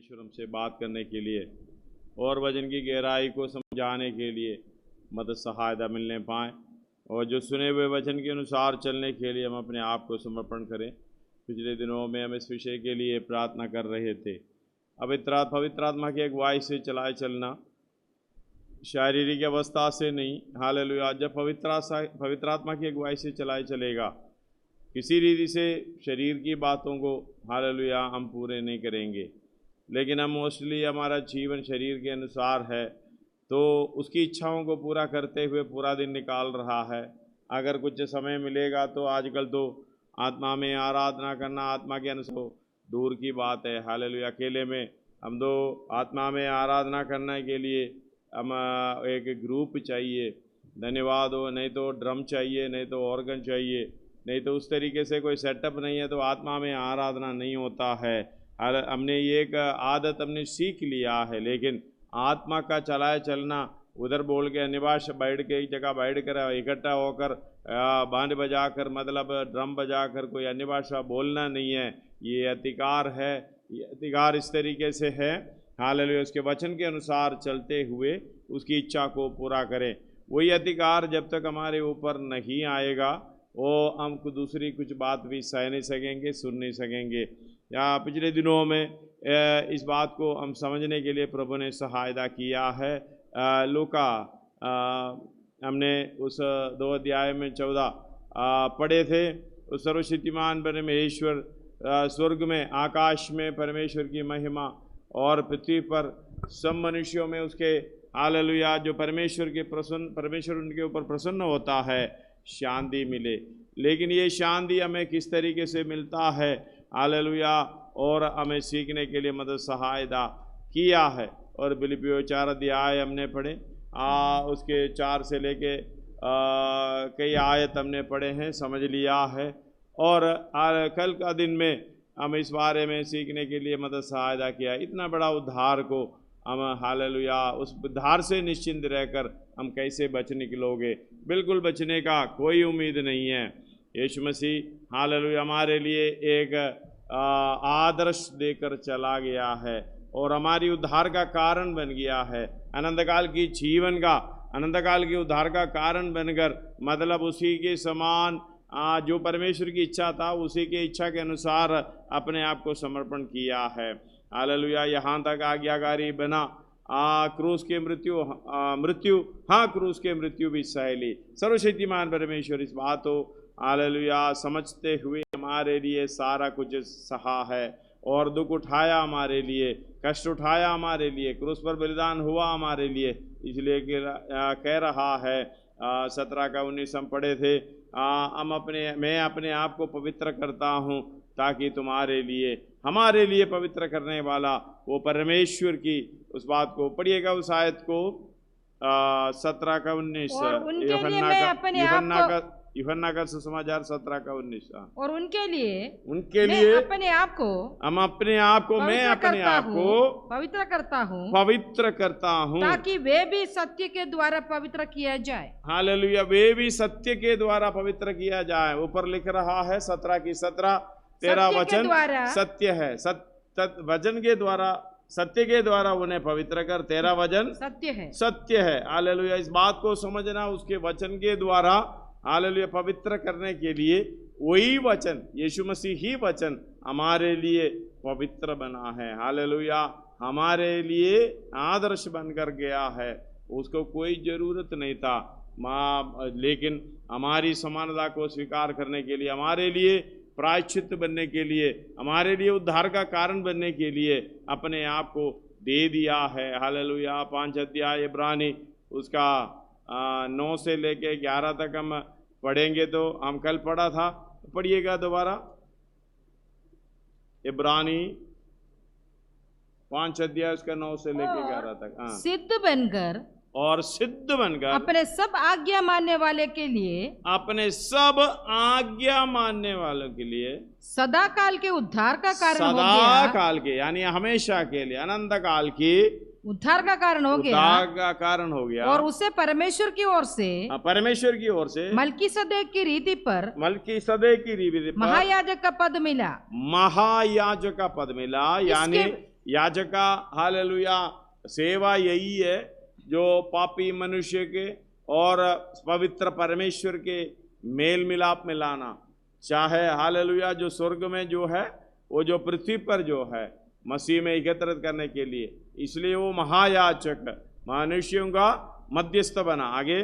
परमेश्वर हमसे बात करने के लिए और वचन की गहराई को समझाने के लिए मदद सहायता मिलने पाए और जो सुने हुए वचन के अनुसार चलने के लिए हम अपने आप को समर्पण करें। पिछले दिनों में हम इस विषय के लिए प्रार्थना कर रहे थे। पवित्र आत्मा की अगुवाई से चलाए चलना, शारीरिक अवस्था से नहीं। हालेलुया। जब पवित्र आत्मा की अगुवाई से चलाए चलेगा, किसी रीति से शरीर की बातों को हालेलुया हम पूरे नहीं करेंगे, लेकिन हम मोस्टली हमारा जीवन शरीर के अनुसार है, तो उसकी इच्छाओं को पूरा करते हुए पूरा दिन निकाल रहा है। अगर कुछ समय मिलेगा तो आजकल तो आत्मा में आराधना करना आत्मा के अनुसार दूर की बात है। हालेलुया। अकेले में हम दो आत्मा में आराधना करने के लिए हम एक ग्रुप चाहिए, धन्यवाद हो, नहीं तो ड्रम चाहिए, नहीं तो ऑर्गन चाहिए, नहीं तो उस तरीके से कोई सेटअप नहीं है तो आत्मा में आराधना नहीं होता है। हमने ये एक आदत हमने सीख लिया है, लेकिन आत्मा का चलाए चलना उधर बोल के निवास बैठ के एक जगह बैठ कर इकट्ठा होकर बांड बजा कर मतलब ड्रम बजा कर कोई अन्य भाषा बोलना नहीं है। ये अधिकार है, ये अधिकार इस तरीके से है हालेलुया, उसके वचन के अनुसार चलते हुए उसकी इच्छा को पूरा करें। वही अधिकार जब तक हमारे ऊपर नहीं आएगा वो हम दूसरी कुछ बात भी सह नहीं सकेंगे, सुन नहीं सकेंगे। या पिछले दिनों में इस बात को हम समझने के लिए प्रभु ने सहायता किया है। लूका हमने उस 2 अध्याय में 14 पढ़े थे। उस सर्वशक्तिमान परमेश्वर स्वर्ग में आकाश में परमेश्वर की महिमा और पृथ्वी पर सब मनुष्यों में उसके हालेलुया जो परमेश्वर उनके ऊपर प्रसन्न होता है, शांति मिले। लेकिन ये शांति हमें किस तरीके से मिलता है हालेलुया, और हमें सीखने के लिए मदद सहायता किया है। और फिलिप्पियों 4 अध्याय हमने पढ़े, उसके 4 से लेके कई आयत हमने पढ़े हैं, समझ लिया है। और कल का दिन में हम इस बारे में सीखने के लिए मदद सहायता किया। इतना बड़ा उद्धार को हम हालेलुया उस उद्धार से निश्चिंत रहकर हम कैसे बच निकलोगे? बिल्कुल बचने का कोई उम्मीद नहीं है। यीशु मसीह हालेलुया हमारे लिए एक आदर्श देकर चला गया है और हमारी उद्धार का कारण बन गया है। अनंतकाल की जीवन का, अनंतकाल के उद्धार का कारण बनकर मतलब उसी के समान जो परमेश्वर की इच्छा था उसी की इच्छा के अनुसार अपने आप को समर्पण किया है। हालेलुया। यहाँ तक आज्ञाकारी बना, क्रूस के क्रूस के मृत्यु भी सह ली। सर्वशक्तिमान परमेश्वर इस बात को हालेलुया समझते हुए हमारे लिए सारा कुछ सहा है और दुख उठाया हमारे लिए, कष्ट उठाया हमारे लिए, क्रूस पर बलिदान हुआ हमारे लिए। इसलिए कह रहा है 17 का 19 हम पढ़े थे, मैं अपने आप को पवित्र करता हूँ ताकि तुम्हारे लिए हमारे लिए पवित्र करने वाला वो परमेश्वर की उस बात को पढ़िएगा, उस आयत को 17 का 19 यूहन्ना का सुसमाचार 17 का 19। और उनके लिए मैं अपने आप को पवित्र करता हूँ ताकि वे भी सत्य के द्वारा पवित्र किया जाए। हालेलुया। वे भी सत्य के द्वारा पवित्र किया जाए। ऊपर लिख रहा है 17 की 17, तेरा वचन सत्य है, वचन के द्वारा, सत्य के द्वारा उन्हें पवित्र कर, तेरा वचन सत्य है। हालेलुया। इस बात को समझना, उसके वचन के द्वारा हालेलुया पवित्र करने के लिए वही वचन यीशु मसीह ही वचन हमारे लिए पवित्र बना है। हालेलुया। हमारे लिए आदर्श बनकर गया है, उसको कोई जरूरत नहीं था लेकिन हमारी समानता को स्वीकार करने के लिए, हमारे लिए प्रायश्चित बनने के लिए, हमारे लिए उद्धार का कारण बनने के लिए अपने आप को दे दिया है। हालेलुया। 5 अध्याय इब्रानी उसका 9 से लेके 11 तक हम पढ़ेंगे। तो हम कल पढ़ा था, पढ़िएगा दोबारा। इब्रानी 5 अध्याय उसका 9 से लेके 11 तक। सिद्ध बनकर अपने सब आज्ञा मानने वाले के लिए, अपने सब आज्ञा मानने वालों के लिए सदा काल के उद्धार का कारण हो गया। सदा काल के यानी हमेशा के लिए, अनंत काल की उद्धार का कारण हो गया। और उसे परमेश्वर की ओर से मलकीसदेक की रीति पर महायाजक का पद मिला। यानी याजक का हालेलुया सेवा यही है जो पापी मनुष्य के और पवित्र परमेश्वर के मेल मिलाप में लाना, चाहे हालेलुया जो स्वर्ग में जो है वो जो पृथ्वी पर जो है मसीह में एकत्रित करने के लिए, इसलिए वो महायाजक मनुष्यों का मध्यस्थ बना। आगे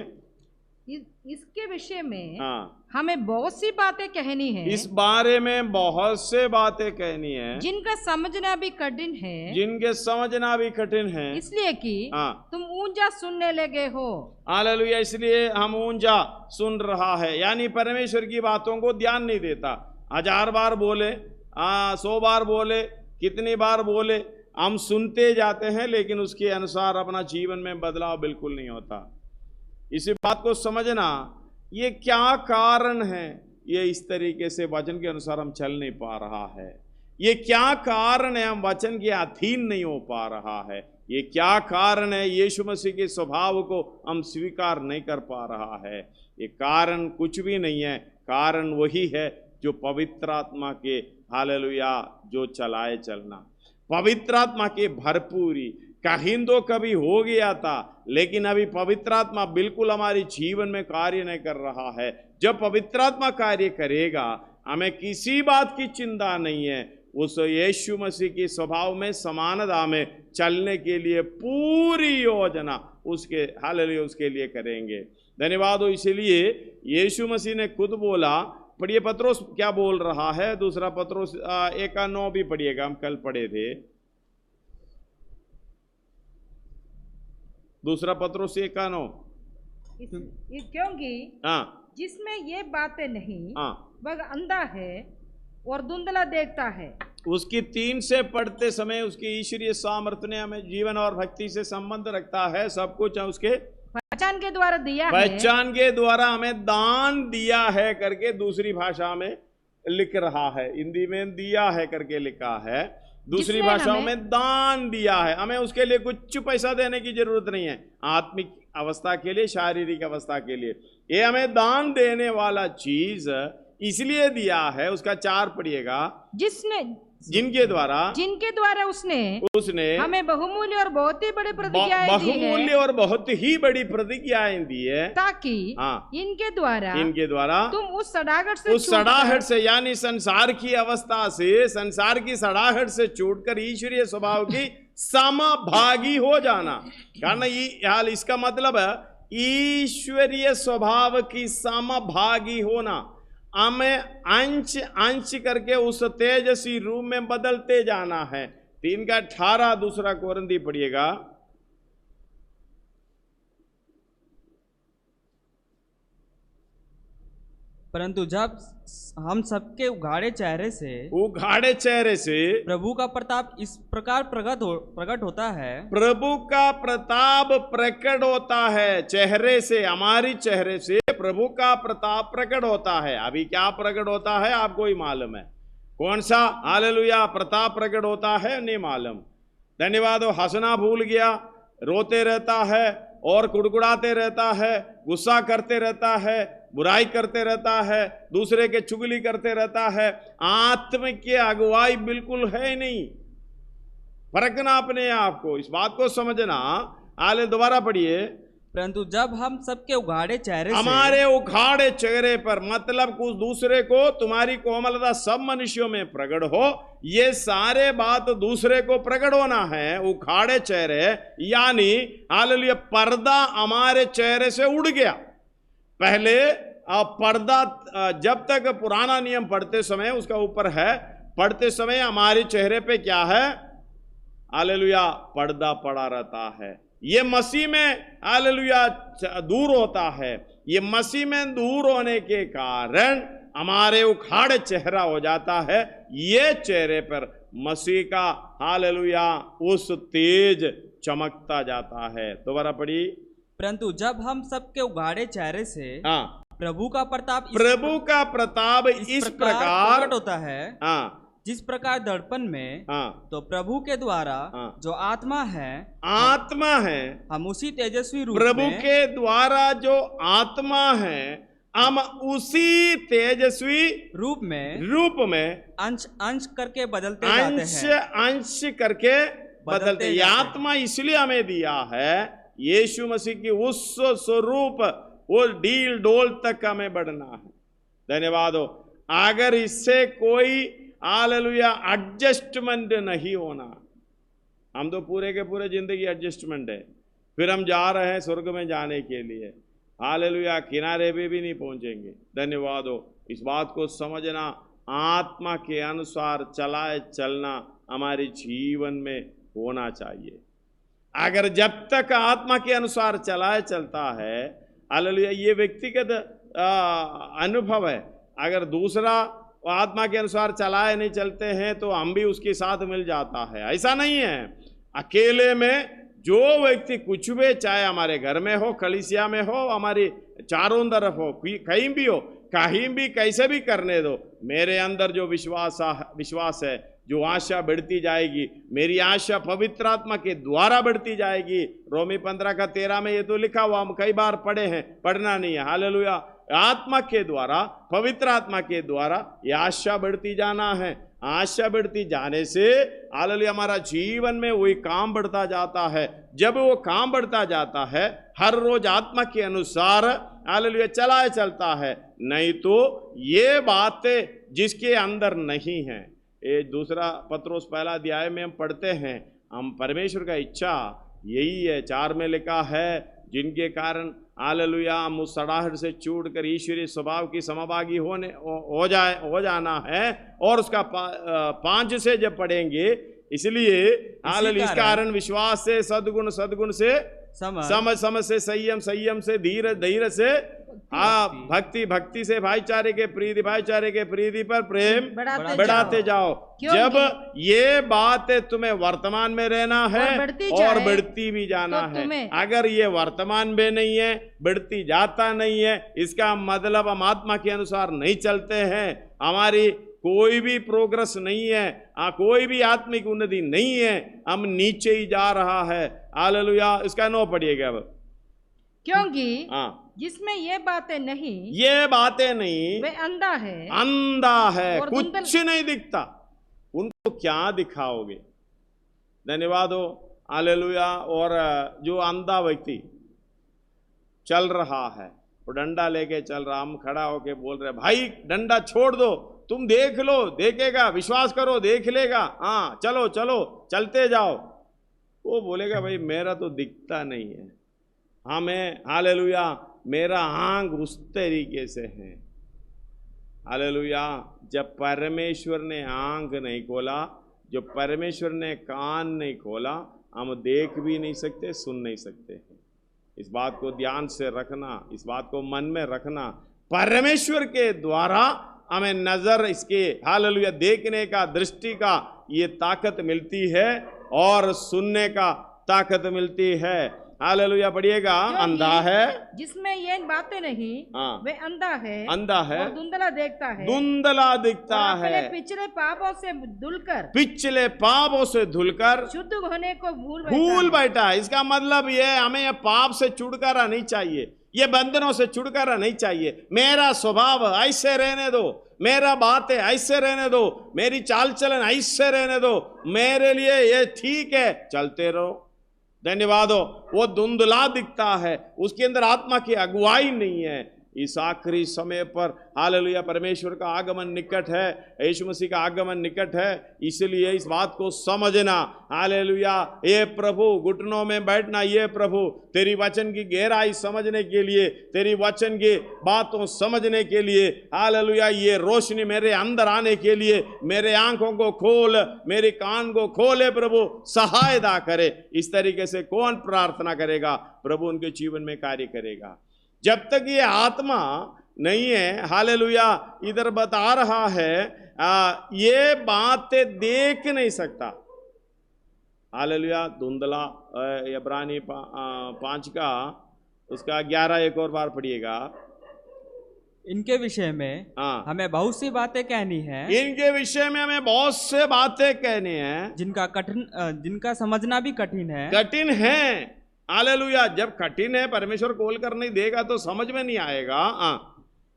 इसके विषय में हाँ, हमें बहुत सी बातें कहनी है, इस बारे में बहुत से बातें कहनी है जिनका समझना भी कठिन है, जिनके समझना भी कठिन है, इसलिए कि हाँ, तुम ऊंचा सुनने लगे हो। हालेलुया, इसलिए हम ऊंचा सुन रहा है, यानी परमेश्वर की बातों को ध्यान नहीं देता। 1000 बार बोले, 100 बार बोले, कितनी बार बोले, हम सुनते जाते हैं लेकिन उसके अनुसार अपना जीवन में बदलाव बिल्कुल नहीं होता। इसी बात को समझना, ये क्या कारण है ये इस तरीके से वचन के अनुसार हम चल नहीं पा रहा है, ये क्या कारण है हम वचन के अधीन नहीं हो पा रहा है, ये क्या कारण है यीशु मसीह के स्वभाव को हम स्वीकार नहीं कर पा रहा है। ये कारण कुछ भी नहीं है, कारण वही है जो पवित्र आत्मा के हालेलुया जो चलाए चलना, पवित्र आत्मा की भरपूरी। कहीं तो कभी हो गया था लेकिन अभी पवित्र आत्मा बिल्कुल हमारे जीवन में कार्य नहीं कर रहा है। जब पवित्र आत्मा कार्य करेगा हमें किसी बात की चिंता नहीं है, उस यीशु मसीह के स्वभाव में समानता में चलने के लिए पूरी योजना उसके हालेलुया उसके लिए करेंगे। धन्यवाद हो। इसीलिए यीशु मसीह ने खुद बोला, पढ़िए पत्रोस क्या बोल रहा है, दूसरा पत्रोस 1:9 भी पढ़िएगा, हम कल पढ़े थे। दूसरा पत्रोस 1:9, क्योंकि हाँ, जिसमें ये बातें नहीं हाँ, वह अंधा है और धुंधला देखता है। उसकी 3 से पढ़ते समय उसकी ईश्वरीय सामर्थ्य ने हमें जीवन और भक्ति से संबंध रखता है। सब कुछ उसके पहचान के द्वारा दिया है, पहचान के द्वारा हमें दान दिया है करके दूसरी भाषा में लिख रहा है। हिंदी में दिया है करके लिखा है, दूसरी भाषाओं में दान दिया है। हमें उसके लिए कुछ पैसा देने की जरूरत नहीं है, आत्मिक अवस्था के लिए, शारीरिक अवस्था के लिए ये हमें दान देने वाला चीज इसलिए दिया है। उसका 4 पढ़िएगा, जिनके द्वारा उसने हमें बहुमूल्य और बहुत ही बड़ी प्रतिज्ञाएं दी है, बहुमूल्य और बहुत ही बड़ी प्रतिज्ञाएं दी है, ताकि इनके द्वारा तुम उस सड़ाहट से यानी संसार की अवस्था से, संसार की सड़ाहट से छूटकर ईश्वरीय स्वभाव की समभागी हो जाना। कारण हाल इसका मतलब है ईश्वरीय स्वभाव की समभागी होना, हमें अंश अंश करके उस तेजस्वी रूप में बदलते जाना है। 3:18 दूसरा कोरिन्थी पढ़िएगा। परंतु जब हम सबके उघाड़े चेहरे से प्रभु का प्रताप इस प्रकार प्रकट होता है, प्रभु का प्रताप प्रकट होता है चेहरे से, हमारी चेहरे से प्रभु का प्रताप प्रकट होता है। अभी क्या प्रकट होता है आपको ही मालूम है, कौन सा हालेलुया प्रताप प्रकट होता है नहीं मालूम। धन्यवाद। हंसना भूल गया, रोते रहता है और कुड़कुड़ाते रहता है, गुस्सा करते रहता है, बुराई करते रहता है, दूसरे के चुगली करते रहता है, आत्म की अगुवाई बिल्कुल है नहीं। परखना अपने आप को, इस बात को समझना। आले दोबारा पढ़िए। परंतु जब हम सबके उघाड़े चेहरे से, हमारे उघाड़े चेहरे पर मतलब कुछ दूसरे को, तुम्हारी कोमलता सब मनुष्यों में प्रकट हो, ये सारे बात दूसरे को प्रकट होना है। उघाड़े चेहरे यानी हालेलुया पर्दा हमारे चेहरे से उड़ गया। पहले पर्दा जब तक पुराना नियम पढ़ते समय उसका ऊपर है, पढ़ते समय हमारे चेहरे पे क्या है हालेलुया पर्दा पड़ा रहता है। ये मसीह में हालेलुया दूर होता है। ये मसीह में दूर होने के कारण हमारे उखाड़े चेहरा हो जाता है। ये चेहरे पर मसीह का हालेलुया उस तेज चमकता जाता है। दोबारा पढ़ी। परंतु जब हम सबके उघाड़े चेहरे से प्रभु का प्रताप इस प्रकार प्रकट होता है, जिस प्रकार दर्पण में तो प्रभु के द्वारा जो आत्मा है हम उसी तेजस्वी रूप प्रभु के द्वारा जो आत्मा है हम उसी तेजस्वी रूप में अंश अंश करके बदलते जाते हैं। अंश करके बदलते। ये आत्मा इसलिए हमें दिया है, यीशु मसीह की उस स्वरूप, वो डील डोल तक हमें बढ़ना है। धन्यवाद हो। अगर इससे कोई हालेलुया एडजस्टमेंट नहीं होना, हम तो पूरे के पूरे जिंदगी एडजस्टमेंट है, फिर हम जा रहे हैं स्वर्ग में जाने के लिए, हालेलुया किनारे पे भी नहीं पहुंचेंगे। धन्यवाद हो। इस बात को समझना, आत्मा के अनुसार चलाए चलना हमारे जीवन में होना चाहिए। अगर जब तक आत्मा के अनुसार चलाए चलता है, हालेलुया, ये व्यक्तिगत अनुभव है। अगर दूसरा आत्मा के अनुसार चलाए नहीं चलते हैं तो हम भी उसके साथ मिल जाता है। ऐसा नहीं है। अकेले में जो व्यक्ति कुछ भी, चाहे हमारे घर में हो, कलीसिया में हो, हमारी चारों तरफ हो, कहीं भी हो, कहीं भी कैसे भी करने दो, मेरे अंदर जो विश्वास है, जो आशा बढ़ती जाएगी, मेरी आशा पवित्र आत्मा के द्वारा बढ़ती जाएगी। रोमी 15:13 में ये तो लिखा हुआ, हम कई बार पढ़े हैं, पढ़ना नहीं है। हालेलुया, आत्मा के द्वारा, पवित्र आत्मा के द्वारा ये आशा बढ़ती जाना है। आशा बढ़ती जाने से हालेलुया हमारा जीवन में वही काम बढ़ता जाता है। जब वो काम बढ़ता जाता है, हर रोज आत्मा के अनुसार हालेलुया चलाए चलता है। नहीं तो ये बातें जिसके अंदर नहीं है, ये दूसरा पत्रोस 1 अध्याय में हम पढ़ते हैं, हम परमेश्वर का इच्छा यही है, 4 में लिखा है, जिनके कारण हालेलुया हम उस सड़ाहट से छूट कर ईश्वरीय स्वभाव की समभागी हो जाना है। और उसका 5 से जब पढ़ेंगे, इसलिए हालेलुया इस कारण विश्वास से सद्गुण, सद्गुण से समझ से संयम, संयम से धीरज से भक्ति, भक्ति से भाईचारे के प्रीति, भाईचारे के प्रीति पर प्रेम बढ़ाते जाओ। जब ये बात तुम्हें वर्तमान में रहना है और बढ़ती भी जाना है। अगर ये वर्तमान में नहीं है, बढ़ती जाता नहीं है, इसका मतलब हम आत्मा के अनुसार नहीं चलते हैं, हमारी कोई भी प्रोग्रेस नहीं है, कोई भी आत्मिक उन्नति नहीं है, हम नीचे ही जा रहा है। हालेलुया। इसका 9 पढ़िएगा अब। क्योंकि जिसमें ये बातें नहीं, वे अंधा है, कुछ नहीं दिखता। उनको क्या दिखाओगे? धन्यवाद हो। हालेलुया। और जो अंधा व्यक्ति चल रहा है, वो डंडा लेके चल रहा, हम खड़ा होके बोल रहे, भाई डंडा छोड़ दो, तुम देख लो, देखेगा, विश्वास करो, देख लेगा, हाँ चलो चलो चलते जाओ। वो बोलेगा, भाई मेरा तो दिखता नहीं है, हमें हालेलुया मेरा आंख उस तरीके से है। हालेलुया। जब परमेश्वर ने आंख नहीं खोला, जो परमेश्वर ने कान नहीं खोला, हम देख भी नहीं सकते, सुन नहीं सकते हैं। इस बात को ध्यान से रखना, इस बात को मन में रखना। परमेश्वर के द्वारा हमें नजर, इसके हालेलुया देखने का, दृष्टि का ये ताकत मिलती है और सुनने का ताकत मिलती है। हालेलुया। पढ़िएगा। अंधा है जिसमें ये बातें नहीं, वे अंधा है और धुंधला दिखता है, पिछले पापों से धुलकर शुद्ध होने को भूल बैठा है। इसका मतलब ये, हमें ये पाप से छुटकारा नहीं चाहिए, ये बंधनों से छुटकारा नहीं चाहिए। मेरा स्वभाव ऐसे रहने दो, मेरा बातें ऐसे रहने दो, मेरी चाल चलन ऐसे रहने दो, मेरे लिए ये ठीक है, चलते रहो। धन्यवाद हो। वो धुंधला दिखता है, उसके अंदर आत्मा की अगुवाई नहीं है। इस आखिरी समय पर हालेलुया परमेश्वर का आगमन निकट है, यीशु मसीह का आगमन निकट है, इसलिए इस बात को समझना। हालेलुया। ये प्रभु घुटनों में बैठना, ये प्रभु तेरी वचन की गहराई समझने के लिए, तेरी वचन की बातों समझने के लिए, हालेलुया ये रोशनी मेरे अंदर आने के लिए मेरे आंखों को खोल, मेरे कान को खोले, प्रभु सहायता करे। इस तरीके से कौन प्रार्थना करेगा? प्रभु उनके जीवन में कार्य करेगा। जब तक ये आत्मा नहीं है, हालेलुया इधर बता रहा है, ये बातें देख नहीं सकता। हालेलुया। धुंधला, इब्रानी 5 का उसका 11 एक और बार पढ़िएगा। इनके विषय में हमें बहुत सी बातें कहनी है, इनके विषय में हमें बहुत से बातें कहनी है, जिनका समझना भी कठिन है। हालेलुया। जब कठिन है, परमेश्वर खोल कर नहीं देगा तो समझ में नहीं आएगा।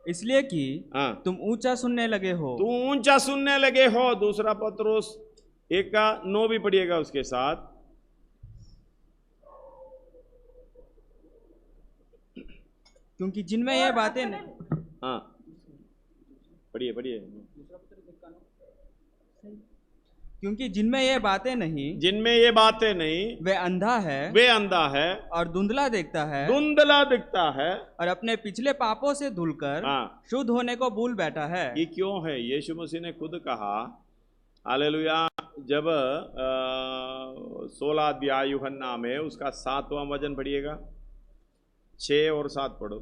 इसलिए कि तुम ऊंचा सुनने लगे हो। तुम ऊंचा सुनने लगे हो। दूसरा पत्रोस 1:9 भी पढ़िएगा उसके साथ। क्योंकि जिनमें ये बातें पढ़िए। क्योंकि जिनमें ये बातें नहीं, वे अंधा है और धुंधला दिखता है और अपने पिछले पापों से धुलकर शुद्ध होने को भूल बैठा है। ये क्यों है? यीशु मसीह ने खुद कहा, हालेलुया, जब 16 अध्याय यूहन्ना में उसका 7वां वचन पढ़िएगा, 6 और 7 पढ़ो।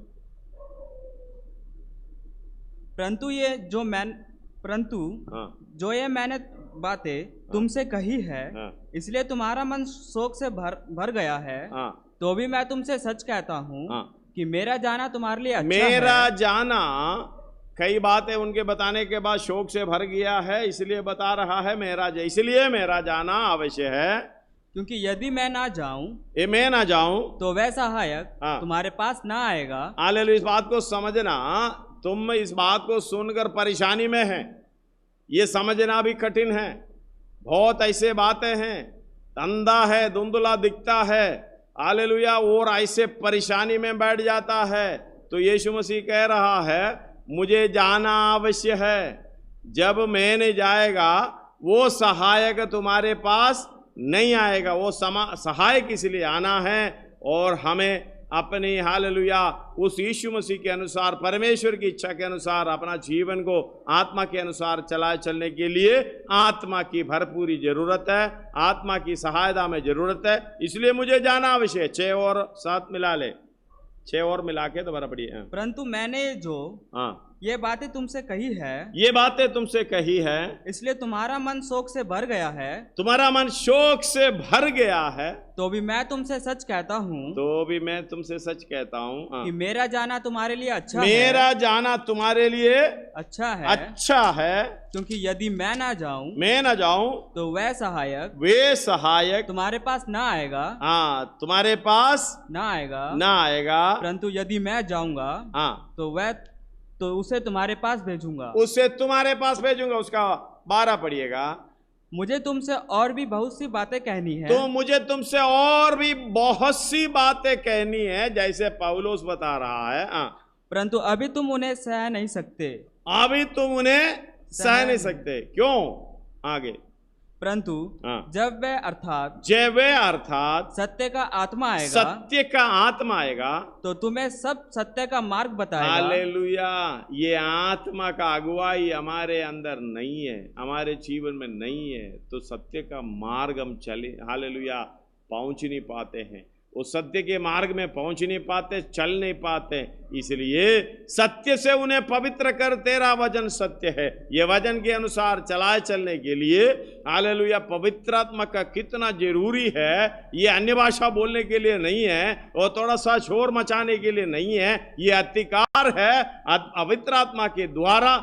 परंतु जो ये मैंने बातें तुमसे कही है, इसलिए तुम्हारा मन शोक से भर गया है। तो भी मैं तुमसे सच कहता हूँ कि मेरा जाना तुम्हारे लिए अच्छा है। मेरा जाना, कई बातें उनके बताने के बाद शोक से भर गया है, इसलिए बता रहा है इसलिए मेरा जाना अवश्य है। क्योंकि यदि मैं ना जाऊं तो वह सहायक तुम्हारे पास ना आएगा। हालेलुया। इस बात को समझना, तुम इस बात को सुनकर परेशानी में है, ये समझना भी कठिन है। बहुत ऐसे बातें हैं, अंधा है, धुंधला दिखता है, हालेलुया, और ऐसे परेशानी में बैठ जाता है। तो यीशु मसीह कह रहा है, मुझे जाना अवश्य है। जब मैं नहीं जाएगा वो सहायक तुम्हारे पास नहीं आएगा। वो सहायक इसलिए आना है, और हमें अपनी, हालेलुया, उस यीशु मसीह के अनुसार, परमेश्वर की इच्छा के अनुसार अपना जीवन को आत्मा के अनुसार चलने के लिए आत्मा की भरपूरी जरूरत है, आत्मा की सहायता में जरूरत है। इसलिए मुझे जाना आवश्यक है। 6 और 7 मिला ले, 6 और मिला के दोबारा पढ़िए। परंतु मैंने जो ये बातें तुमसे कही है, इसलिए तुम्हारा मन शोक से भर गया है। तो भी मैं तुमसे सच कहता हूँ कि मेरा जाना तुम्हारे लिए अच्छा है। क्योंकि यदि मैं ना जाऊं तो वह सहायक तुम्हारे पास ना आएगा। परंतु यदि मैं जाऊंगा तो उसे तुम्हारे पास भेजूंगा। उसका 12 पढ़िएगा। मुझे तुमसे और भी बहुत सी बातें कहनी है। तो मुझे तुमसे और भी बहुत सी बातें कहनी है, जैसे पौलुस बता रहा है। परंतु अभी तुम उन्हें सह नहीं सकते। क्यों? आगे। परंतु जब वे अर्थात सत्य का आत्मा आएगा तो तुम्हें सब सत्य का मार्ग बताएगा। हालेलुया। ये आत्मा का अगुवाई हमारे अंदर नहीं है, हमारे जीवन में नहीं है, तो सत्य का मार्ग हम हालेलुया पहुंच नहीं पाते हैं। वो सत्य के मार्ग में पहुंच नहीं पाते, चल नहीं पाते। इसलिए सत्य से उन्हें पवित्र कर, तेरा वचन सत्य है। ये वचन के अनुसार चलने के लिए, हालेलुया, पवित्र आत्मा का कितना जरूरी है। ये अन्य भाषा बोलने के लिए नहीं है, और थोड़ा सा शोर मचाने के लिए नहीं है। ये अधिकार है पवित्र आत्मा के द्वारा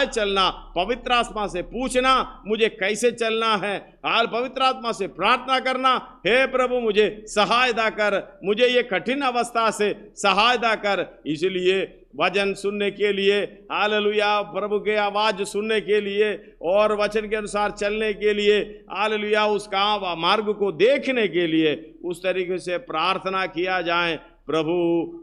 चलना। पवित्र आत्मा से पूछना मुझे कैसे चलना है, पवित्र आत्मा से प्रार्थना करना, हे प्रभु मुझे सहायता कर, मुझे ये कठिन अवस्था से सहायता कर। इसलिए वचन सुनने के लिए, हालेलुया, प्रभु के आवाज सुनने के लिए और वचन के अनुसार चलने के लिए, हालेलुया, उसका मार्ग को देखने के लिए उस तरीके से प्रार्थना किया जाए, प्रभु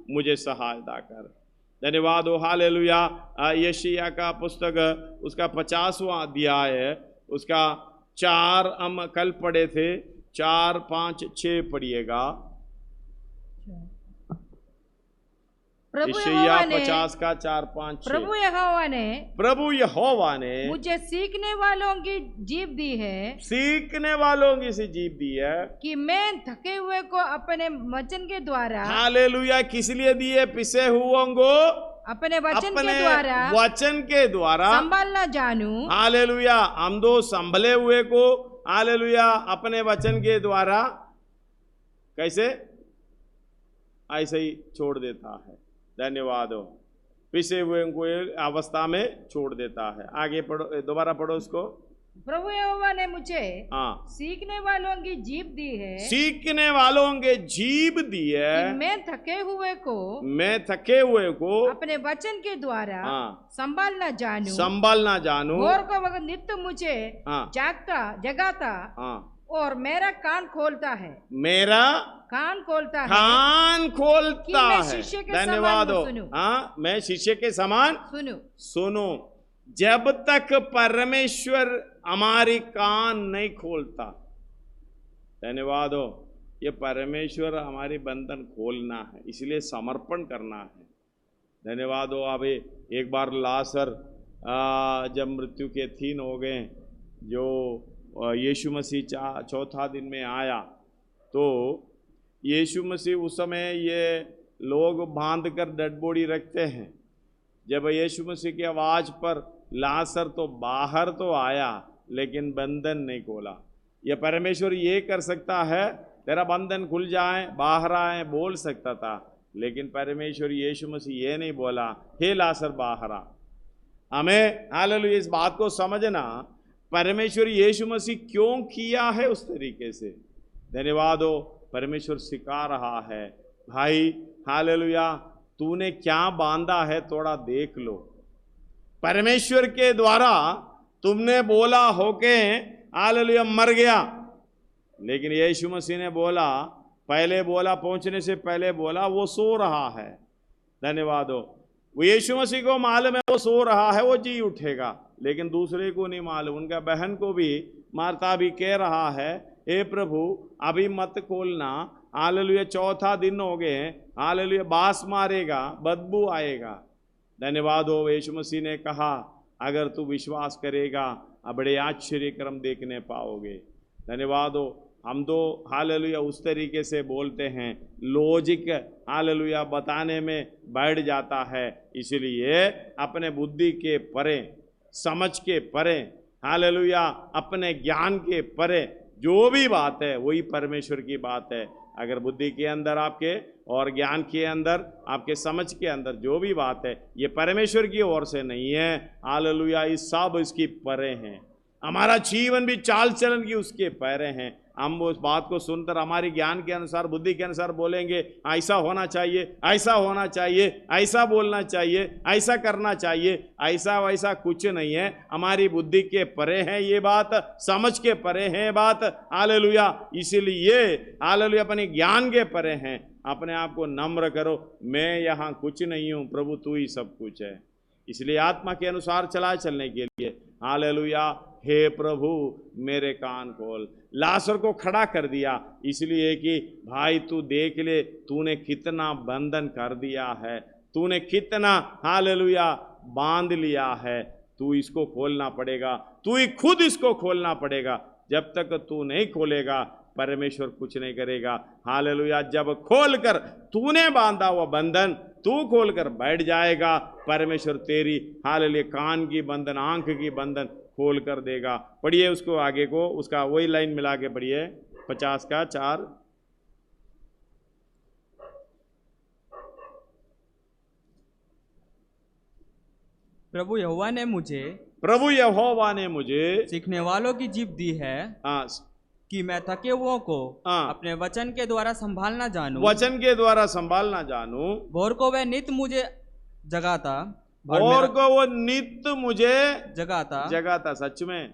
मुझे सहायता कर। धन्यवाद हो। हालेलुया। यशायाह का पुस्तक उसका 50वां अध्याय है, उसका 4 हम कल पढ़े थे, 4, 5, 6 पढ़िएगा। यशायाह 50 का 4, 5, 6। प्रभु यहोवा ने मुझे सीखने वालों की जीभ दी है कि मैं थके हुए को अपने वचन के द्वारा, हालेलुया, किस लिए दिए? पिसे हुओं को अपने वचन के द्वारा संभालना जानूं। हालेलुया। हम दो संभले हुए को, हालेलुया, अपने वचन के द्वारा कैसे ऐसे ही छोड़ देता है। धन्यवाद हो। पिसे हुए को अवस्था में छोड़ देता है। आगे पढ़ो, दोबारा पढ़ो उसको। प्रभु यहोवा ने मुझे सीखने वालों की जीभ दी है, सीखने वालों के जीभ दी है कि मैं थके हुए को अपने वचन के द्वारा संभालना जानूं भोर को वक्त नित्य मुझे जगाता और मेरा कान खोलता है, धन्यवाद हो। मैं शिष्य के समान सुनो। जब तक परमेश्वर हमारी कान नहीं खोलता, धन्यवाद हो, ये परमेश्वर हमारी बंधन खोलना है, इसलिए समर्पण करना है। धन्यवाद हो। अभी एक बार लासर जब मृत्यु के अधीन हो गए, जो यीशु मसीह चौथा दिन में आया, तो यीशु मसीह उस समय ये लोग बांध कर डेड बॉडी रखते हैं। जब यीशु मसीह की आवाज़ पर लासर तो बाहर तो आया, लेकिन बंधन नहीं खोला। यह परमेश्वर ये कर सकता है, तेरा बंधन खुल जाए, बाहर आए, बोल सकता था, लेकिन परमेश्वर यीशु मसीह ये नहीं बोला, हे लासर बाहर आ। हमें हालेलुया इस बात को समझना, परमेश्वर यीशु मसीह क्यों किया है उस तरीके से। धन्यवाद हो। परमेश्वर सिखा रहा है, भाई हालेलुया, तूने क्या बांधा है थोड़ा देख लो। परमेश्वर के द्वारा तुमने बोला होके हालेलुया मर गया, लेकिन यीशु मसीह ने बोला, पहले बोला, पहुंचने से पहले बोला वो सो रहा है। धन्यवाद हो। वो यीशु मसीह को मालूम है वो सो रहा है, वो जी उठेगा, लेकिन दूसरे को नहीं मालूम। उनका बहन को भी, मार्ता भी कह रहा है, हे प्रभु अभी मत खोलना, हालेलुया चौथा दिन हो गए, हालेलुया बास मारेगा, बदबू आएगा। धन्यवाद हो। यीशु मसीह ने कहा, अगर तू विश्वास करेगा बड़े आश्चर्य कर्म देखने पाओगे। धन्यवाद हो। हम तो हालेलुया उस तरीके से बोलते हैं, लॉजिक हालेलुया बताने में बैठ जाता है, इसलिए अपने बुद्धि के परे, समझ के परे, हालेलुया अपने ज्ञान के परे जो भी बात है वही परमेश्वर की बात है। अगर बुद्धि के अंदर आपके और ज्ञान के अंदर, आपके समझ के अंदर जो भी बात है, ये परमेश्वर की ओर से नहीं है, हालेलुया इस सब इसकी परे हैं। हमारा जीवन भी चाल चलन की उसके परे हैं। हम उस बात को सुनकर हमारी ज्ञान के अनुसार, बुद्धि के अनुसार बोलेंगे, ऐसा होना चाहिए, ऐसा होना चाहिए, ऐसा बोलना चाहिए, ऐसा करना चाहिए। ऐसा वैसा कुछ नहीं है, हमारी बुद्धि के परे है ये बात, समझ के परे है बात, हालेलुया। इसीलिए हालेलुया अपने ज्ञान के परे हैं। अपने आप को नम्र करो, मैं यहाँ कुछ नहीं हूँ, प्रभु तू ही सब कुछ है। इसलिए आत्मा के अनुसार चलने के लिए हालेलुया, हे प्रभु मेरे कान खोल। लासर को खड़ा कर दिया इसलिए कि भाई तू देख ले, तूने कितना बंधन कर दिया है, तूने कितना हालेलुया बांध लिया है, तू इसको खोलना पड़ेगा, तू ही खुद इसको खोलना पड़ेगा। जब तक तू नहीं खोलेगा परमेश्वर कुछ नहीं करेगा। हालेलुया। जब खोलकर तूने बांधा हुआ बंधन तू खोलकर बैठ जाएगा, परमेश्वर तेरी हालेलुया कान की बंधन, आंख की बंधन खोल कर देगा। पढ़िए उसको आगे को, उसका वही लाइन मिला के पढ़िए, 50 का 4। प्रभु यहोवा ने मुझे सीखने वालों की जीभ दी है, कि मैं थके हुओं को अपने वचन के द्वारा संभालना जानूं, वचन के द्वारा संभालना जानूं। भोर को वह नित्य मुझे जगाता, भोर को वो नित्य मुझे जगाता। सच में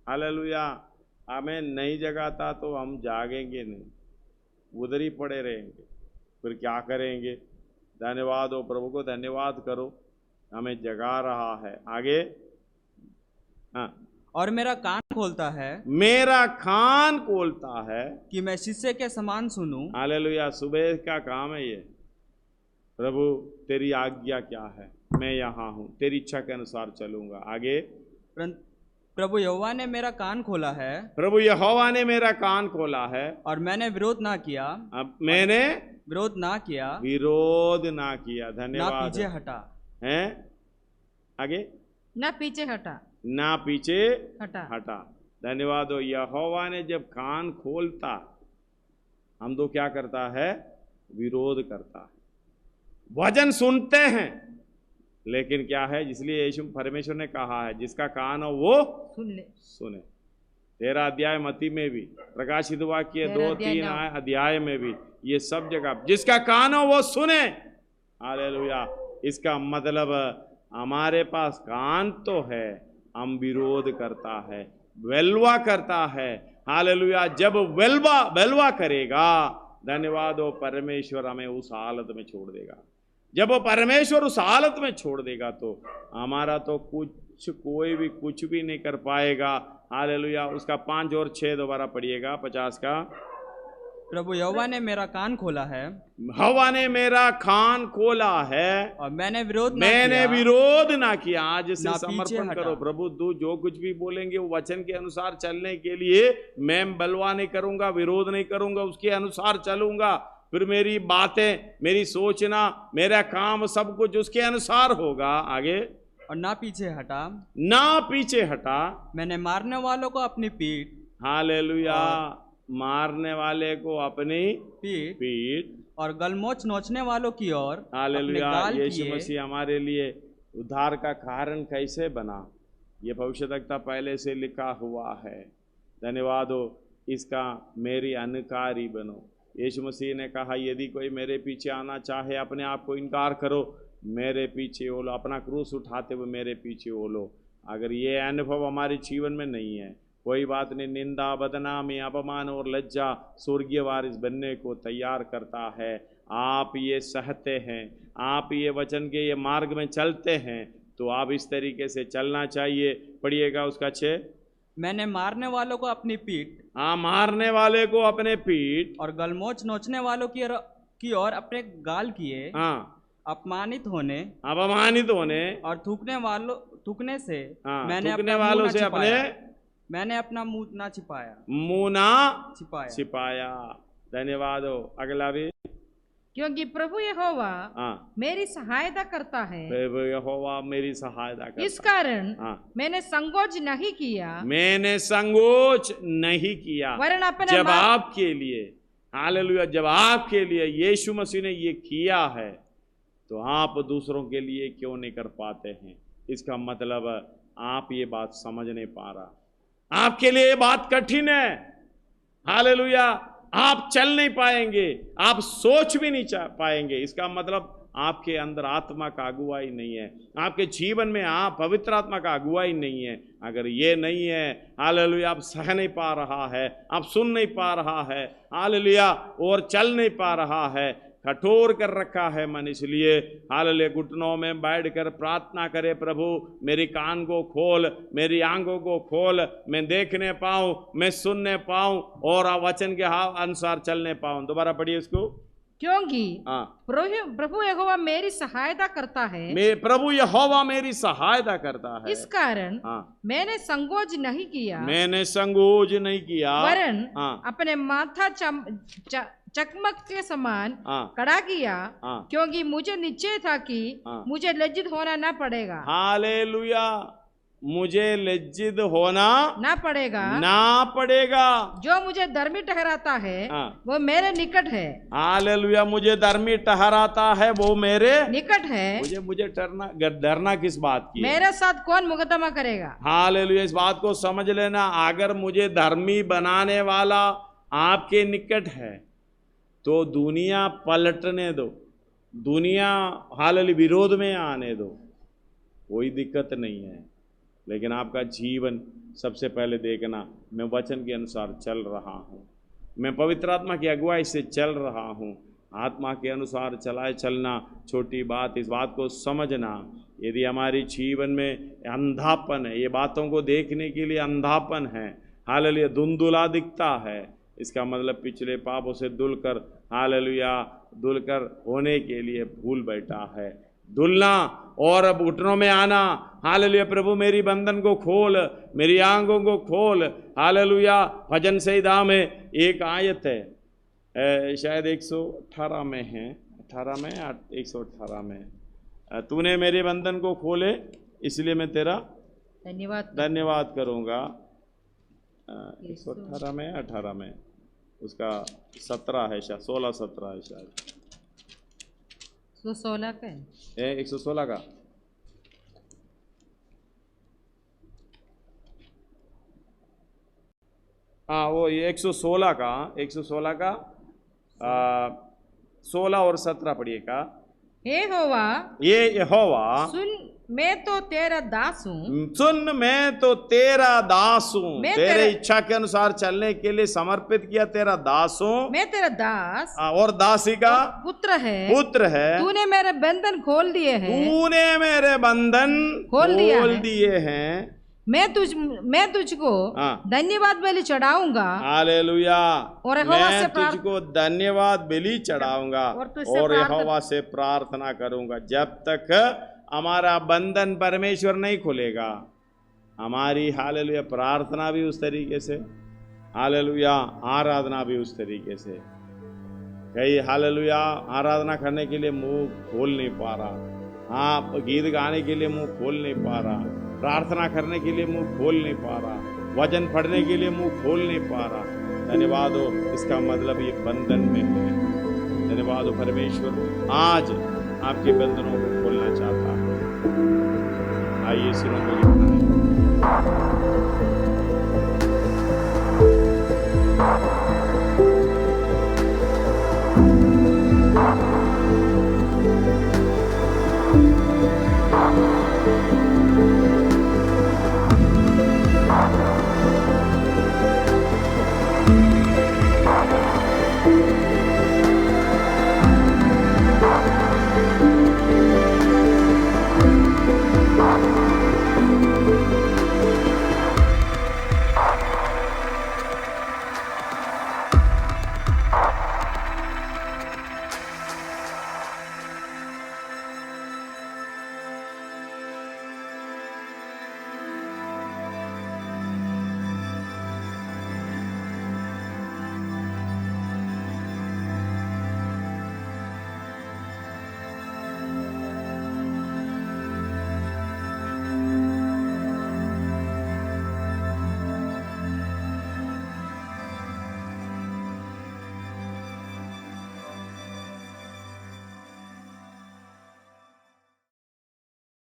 हालेलुया। हमें नहीं जगाता तो हम जागेंगे नहीं, उधर ही पड़े रहेंगे, फिर क्या करेंगे। धन्यवाद हो। प्रभु को धन्यवाद करो, हमें जगा रहा है। आगे। हाँ। और मेरा कान खोलता है कि मैं शिष्य के समान सुनूं। हालेलुया। सुबह का काम है ये। प्रभु तेरी आज्ञा क्या है, मैं यहाँ हूँ, तेरी इच्छा के अनुसार चलूंगा। आगे। प्रभु यहोवा ने मेरा कान खोला है, प्रभु यहोवा ने मेरा कान खोला है, और मैंने विरोध ना किया। अब मैंने विरोध ना किया। धन्यवाद। ना पीछे हटा है। आगे। ना पीछे हटा। धन्यवाद हो। यहोवा ने जब कान खोलता, हम तो क्या करता है, विरोध करता है। वचन सुनते हैं, लेकिन क्या है, इसलिए यीशु परमेश्वर ने कहा है जिसका कान हो वो सुने। 13 अध्याय मत्ती में भी, प्रकाशित वाक्य 2-3 अध्याय में भी, ये सब जगह जिसका कान हो वो सुने। हालेलुया। इसका मतलब हमारे पास कान तो है, हम विरोध करता है, वेलवा करता है। हालेलुया। जब वेलवा करेगा, धन्यवाद हो, परमेश्वर हमें उस हालत में छोड़ देगा। जब वो परमेश्वर उस हालत में छोड़ देगा तो हमारा तो कोई भी कुछ भी नहीं कर पाएगा। हालेलुया। उसका 5 और 6 दोबारा पढ़िएगा, 50 का। प्रभु यहोवा ने मेरा कान खोला है, हवा ने मेरा कान खोला है, और मैंने विरोध ना किया। आज से समर्पण करो, प्रभु तू जो कुछ भी बोलेंगे वो वचन के अनुसार चलने के लिए मैं बलवा नहीं करूंगा, विरोध नहीं करूंगा, उसके अनुसार चलूंगा। फिर मेरी बातें, मेरी सोचना, मेरा काम, सब कुछ उसके अनुसार होगा। आगे, और ना पीछे हटा। मैंने मारने वालों को अपनी पीठ, हालेलुया, मारने वाले को अपनी पीठ, और गलमोच नोचने वालों की ओर, हालेलुया। यीशु मसीह हमारे लिए उद्धार का कारण कैसे बना, ये भविष्यवक्ता पहले से लिखा हुआ है। धन्यवाद हो। इसका मेरी अनुकारी बनो। यीशु मसीह ने कहा, यदि कोई मेरे पीछे आना चाहे, अपने आप को इनकार करो, मेरे पीछे हो लो, अपना क्रूस उठाते हुए मेरे पीछे हो लो। अगर ये अनुभव हमारे जीवन में नहीं है, कोई बात नहीं, निंदा, बदनामी, अपमान और लज्जा स्वर्गीय वारिस बनने को तैयार करता है। आप ये सहते हैं, आप ये वचन के ये मार्ग में चलते हैं, तो आप इस तरीके से चलना चाहिए। पढ़िएगा उसका 6। मैंने मारने वालों को अपनी पीठ, मारने वाले को अपने पीठ, और गलमोच नोचने वालों की ओर अपने गाल किए। अपमानित होने और थूकने से मैंने अपना मुंह ना छिपाया। धन्यवाद हो। अगला भी, क्योंकि प्रभु यहोवा मेरी सहायता करता है। प्रभु यहोवा मेरी सहायता करता है। इस कारण मैंने संकोच नहीं किया, वरन अपने जब आपके लिए, हालेलुया, जब आपके लिए यीशु मसीह ने ये किया है, तो आप दूसरों के लिए क्यों नहीं कर पाते हैं? इसका मतलब आप ये बात समझ नहीं पा रहा, आपके लिए ये बात कठिन है। हालेलुया। आप चल नहीं पाएंगे, आप सोच भी नहीं पाएंगे। इसका मतलब आपके अंदर आत्मा का अगुवाई नहीं है, आपके जीवन में आप पवित्र आत्मा का अगुवाई नहीं है। अगर ये नहीं है, हालेलुया, आप सह नहीं पा रहा है, आप सुन नहीं पा रहा है, हालेलुया, और चल नहीं पा रहा है, कठोर कर रखा है मन, इसलिए हालेलुया घुटनों में बैठकर प्रार्थना करे, प्रभु मेरी कान को खोल, मेरी आंखों को खोल, मैं देखने पाऊं, मैं सुनने पाऊं, और वचन के अनुसार चलने पाऊं। दोबारा पढ़िए इसको। क्योंकि प्रभु यहोवा मेरी सहायता करता है। प्रभु यहोवा मेरी सहायता करता है, इस कारण मैंने संकोच नहीं किया, वरन अपने माथा चकमक के समान कड़ा किया, क्योंकि मुझे निश्चय था कि मुझे लज्जित होना ना पड़ेगा। हालेलुया। मुझे लज्जित होना ना पड़ेगा। जो मुझे धर्मी ठहराता है वो मेरे निकट है। हालेलुया। मुझे धर्मी ठहराता है वो मेरे निकट है। मुझे डरना किस बात की? मेरे साथ कौन मुकदमा करेगा? हालेलुया। इस बात को समझ लेना, अगर मुझे धर्मी बनाने वाला आपके निकट है तो दुनिया पलटने दो, दुनिया हालेलुया विरोध में आने दो, कोई दिक्कत नहीं है। लेकिन आपका जीवन सबसे पहले देखना, मैं वचन के अनुसार चल रहा हूँ, मैं पवित्र आत्मा की अगुवाई से चल रहा हूँ। आत्मा के अनुसार चलना छोटी बात, इस बात को समझना। यदि हमारे जीवन में अंधापन है, ये बातों को देखने के लिए अंधापन है, हालेलुया, धुंधुला दिखता है, इसका मतलब पिछले पापों से धुलकर होने के लिए भूल बैठा है। धुलना और अब घुटनों में आना। हालेलुया। प्रभु मेरी बंधन को खोल, मेरी आंखों को खोल। हालेलुया। भजन संहिता में एक आयत है, शायद 118 में है, 18 में 118 में, तूने मेरे बंधन को खोले इसलिए मैं तेरा धन्यवाद करूँगा। 118 में 18 में उसका 17 है शायद, 16-17 है शायद, 116 का है, 116 का। हाँ वो 116 का 16 और 17 पढ़िएगा। यहोवा, ये यहोवा, सुन मैं तो तेरा दास हूँ, सुन मैं तो तेरा दास हूँ, तेरे इच्छा के अनुसार चलने के लिए समर्पित किया तेरा दास हूँ, मैं तेरा दास और दासी का पुत्र है, तूने मेरे बंधन खोल दिए हैं, तूने मेरे बंधन खोल दिए हैं, मैं तुझको धन्यवाद बलि चढ़ाऊंगा, हालेलुया, और मैं तुझको धन्यवाद बलि चढ़ाऊंगा और यहोवा से प्रार्थना करूंगा। जब तक हमारा बंधन परमेश्वर नहीं खुलेगा, हमारी हालेलुया प्रार्थना भी उस तरीके से, हालेलुया आराधना भी उस तरीके से। कई हालेलुया आराधना करने के लिए मुंह खोल नहीं पा रहा, हाँ गीत गाने के लिए मुंह खोल नहीं पा रहा, प्रार्थना करने के लिए मुंह खोल नहीं पा रहा, वचन पढ़ने के लिए मुंह खोल नहीं पा रहा। धन्यवाद हो, इसका मतलब ये बंधन में है। धन्यवाद हो परमेश्वर आज आपके बंधनों को खोलना चाहता है। आइए सिरों को झुकाएं।